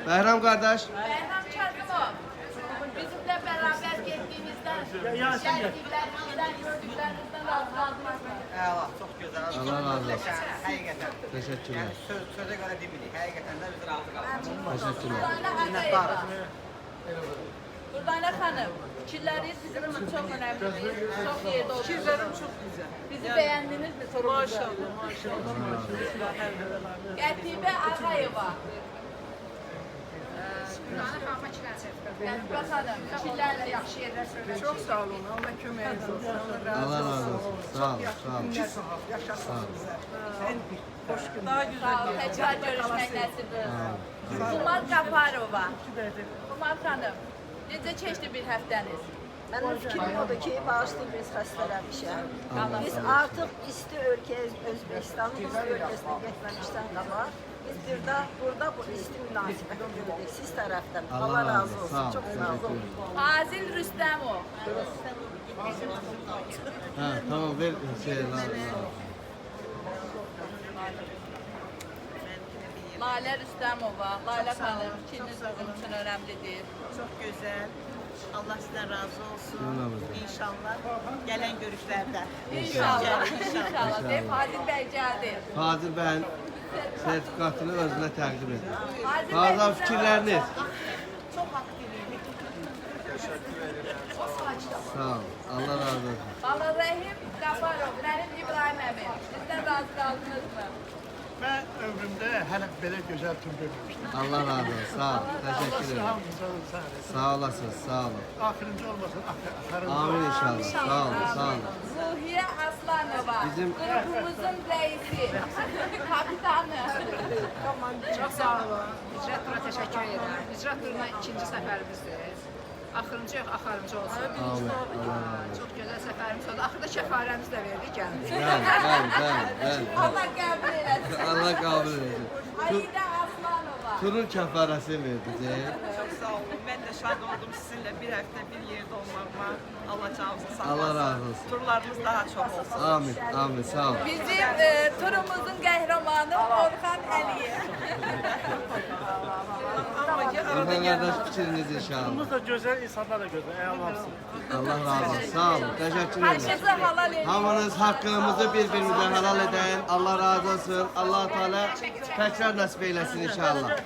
Bəhram qardaş. Bəhram Kazımov, bizimle beraber getdiyinizdən, gəldiklərinizdən, gördüklərinizdən razı qaldınız mı? Allah çok güzel. Allah razı olsun. Hakikaten. Teşekkürler. Söze göre demirik. Hakikaten de biz razı kaldık. Teşekkürler. Durdane Ağayeva. Durdane Hanım, fikirləriniz bizim için çok önemlidir. Çok yerdə oldunuz. Fikirlerim çok güzel. Bizi beğendiniz mi turumuzu? Maşallah, maşallah. Qətibə Ağayeva. Qətibə xanım, fikirlərlə yaxşı yerlər söyləmişsiniz. Çok sağ olun. Allah köməyiniz olsun. Allah razı olsun. Sağ olun. Sağ olun. Sağ olun. Hoş gün. Daha güzel. Sağ olun, təkrar görüşmək nəsibdir. Kumar Qafarova. Kumar xanım, necə keçdi bir həftəniz? Mənim fikrim odur ki, bağışlayın biz xəstələnmişəm. Biz artıq isti ölkəyə, Özbəkistanın isti ölkəsinə getməmişdən qabaq, biz burada bu isti münasibəti gördük siz tərəfdən. Allah razı olsun, çox sağ olun. Fazil Rüstəmov. Ha, tamam ver Lalə Rüstəmova. Lalə xanım, fikriniz bizim üçün önəmlidir. Çok güzel. Allah sizden razı olsun. Cümlemizden. İnşallah gelen görüşlerde. İnşallah, inşallah. Deyib Fazil bəy gəldi. Fazil bəyin sertifikatını özünə təqdim edir. Fazil Fazıl bəy, fikirləriniz. Çok haklıyım. Sağ ol. Allah razı olsun. Bala Rəhim Qafarov, mənim İbrahim əmim. Sizdən razı qaldınız mı? Ben ömrümde hele böyle güzel tur görmemiştim. Allah razı olsun. Sağ ol. Teşekkür ederim. Hamdolsun sağ olasın. Sağ olasınız. Sağ olun. Ahırıncı olmasın, ahırıncı. Amin inşallah. Sağ olun. Sağ olun. Ruhiyə Aslanova, Bizim- qrupumuzun rəisi, kapitanı. Çox sağ olun. İcra turuna təşəkkür edirəm. İcra turuna ikinci səfərimizdir. Axırıncı yox, axırıncı olsun. Amin. Allah razı olsun. Çox gözəl səfərimiz oldu. Axırda şəfarəmiz də verdik gəldik. Bəli. Allah qəbul eləsin. Allah kabul etsin. Alidə Aslanova. Turun kəfarəsi verəcək. Çok sağ olun. Ben de şad oldum sizinle bir hafta bir yerde olmama. Allah canınızı sağ Allah olsun. razı olsun. Turlarınız daha çok olsun. Amin. Amin. Sağ ol. Bizim turumuzun qəhrəmanı Orxan Əliyev. Orhan kardeş fikriniz inşallah. Biz de güzel, insanlar da güzel. Eyvallah. Allah razı olsun. Sağ olun. Teşekkür ederim. Haşınızı halal edin. Hamınız hakkımızı birbirimize helal edin. Allah razı olsun. Allah Teala tekrar nasip eylesin inşallah.